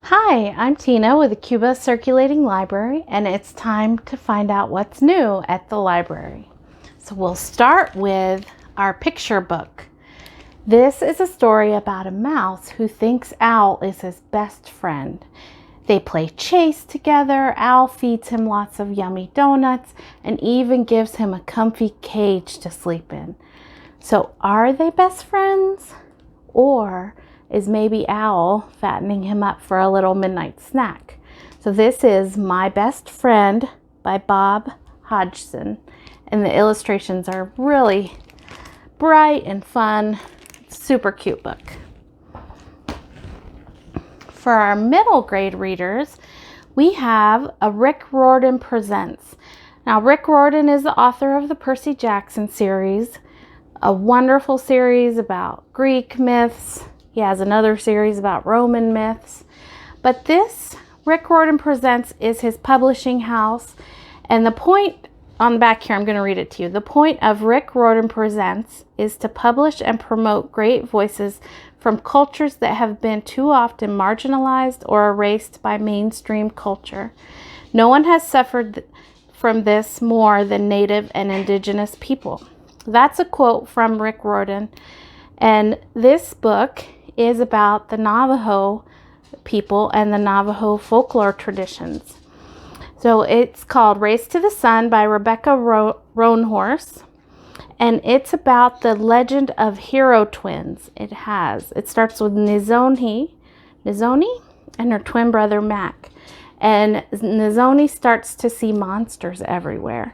Hi, I'm Tina with the Cuba Circulating Library, and it's time to find out what's new at the library. So we'll start with our picture book. This is a story about a mouse who thinks Owl is his best friend. They play chase together. Owl feeds him lots of yummy donuts and even gives him a comfy cage to sleep in. So are they best friends? Or is maybe Owl fattening him up for a little midnight snack? So this is My Best Friend by Bob Hodgson. And the illustrations are really bright and fun. Super cute book. For our middle grade readers, we have a Rick Riordan Presents. Now, Rick Riordan is the author of the Percy Jackson series, a wonderful series about Greek myths. He has another series about Roman myths. But this, Rick Riordan Presents, is his publishing house. And the point on the back here, I'm going to read it to you. The point of Rick Riordan Presents is to publish and promote great voices from cultures that have been too often marginalized or erased by mainstream culture. No one has suffered from this more than Native and Indigenous people. That's a quote from Rick Riordan. And this book is about the Navajo people and the Navajo folklore traditions. So it's called Race to the Sun by Rebecca Roanhorse. And it's about the legend of hero twins. It starts with Nizoni and her twin brother Mac. And Nizoni starts to see monsters everywhere.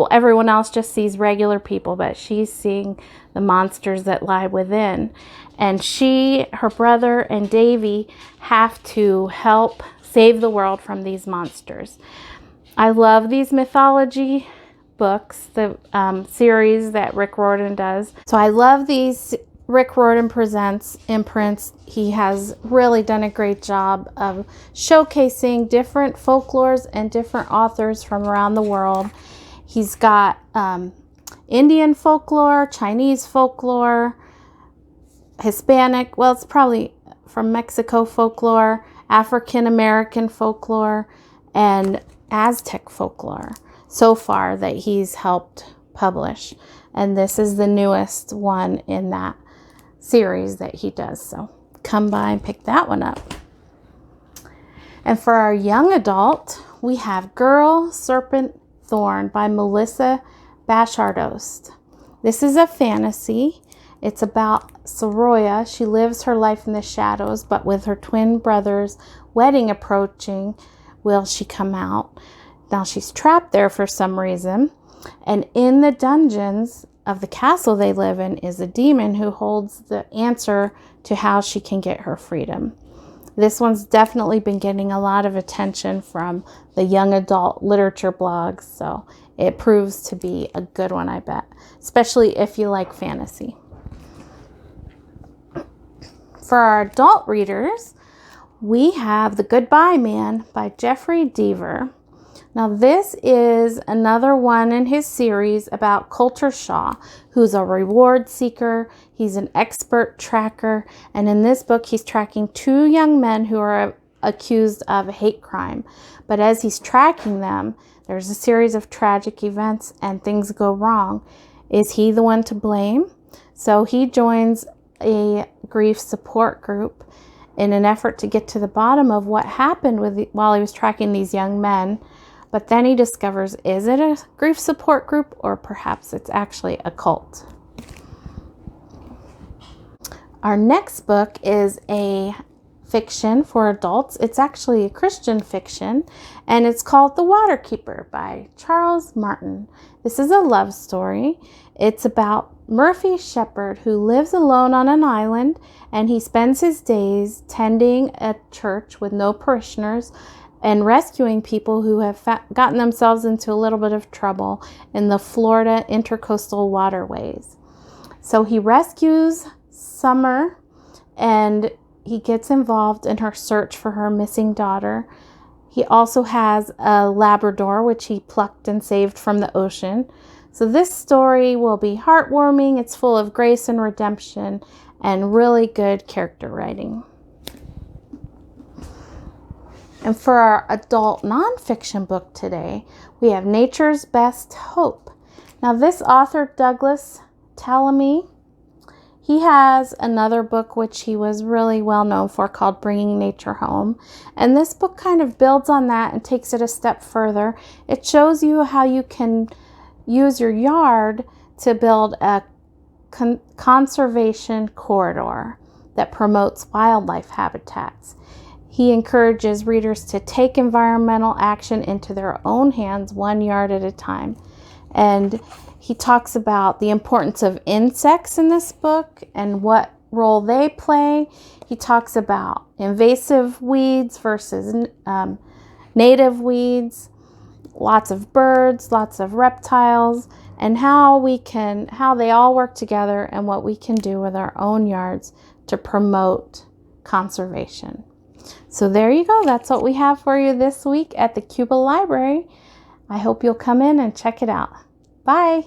Everyone else just sees regular people, but she's seeing the monsters that lie within. And her brother, and Davy have to help save the world from these monsters. I love these mythology books, the series that Rick Riordan does. So I love these Rick Riordan Presents imprints. He has really done a great job of showcasing different folklores and different authors from around the world. He's got Indian folklore, Chinese folklore, Hispanic, it's probably from Mexico folklore, African American folklore, and Aztec folklore so far that he's helped publish. And this is the newest one in that series that he does. So come by and pick that one up. And for our young adult, we have Girl, Serpentthorne by Melissa Bashardost. This is a fantasy. It's about Soroya. She lives her life in the shadows, but with her twin brother's wedding approaching, will she come out? Now she's trapped there for some reason. And in the dungeons of the castle they live in is a demon who holds the answer to how she can get her freedom. This one's definitely been getting a lot of attention from the young adult literature blogs, so it proves to be a good one, I bet, especially if you like fantasy. For our adult readers, we have The Goodbye Man by Jeffrey Deaver. Now this is another one in his series about Coulter Shaw, who's a reward seeker. He's an expert tracker. And in this book, he's tracking two young men who are accused of a hate crime. But as he's tracking them, there's a series of tragic events and things go wrong. Is he the one to blame? So he joins a grief support group in an effort to get to the bottom of what happened while he was tracking these young men. But then he discovers, is it a grief support group or perhaps it's actually a cult? Our next book is a fiction for adults. It's actually a Christian fiction, and it's called The Waterkeeper by Charles Martin. This is a love story. It's about Murphy Shepherd, who lives alone on an island, and he spends his days tending a church with no parishioners and rescuing people who have gotten themselves into a little bit of trouble in the Florida intercoastal waterways. So he rescues Summer, and he gets involved in her search for her missing daughter. He also has a Labrador, which he plucked and saved from the ocean. So this story will be heartwarming. It's full of grace and redemption and really good character writing. And for our adult nonfiction book today, we have Nature's Best Hope. Now this author, Douglas Tallamy, he has another book which he was really well known for called Bringing Nature Home. And this book kind of builds on that and takes it a step further. It shows you how you can use your yard to build a conservation corridor that promotes wildlife habitats. He encourages readers to take environmental action into their own hands, one yard at a time. And he talks about the importance of insects in this book and what role they play. He talks about invasive weeds versus native weeds, lots of birds, lots of reptiles, and how they all work together and what we can do with our own yards to promote conservation. So there you go. That's what we have for you this week at the Cuba Library. I hope you'll come in and check it out. Bye.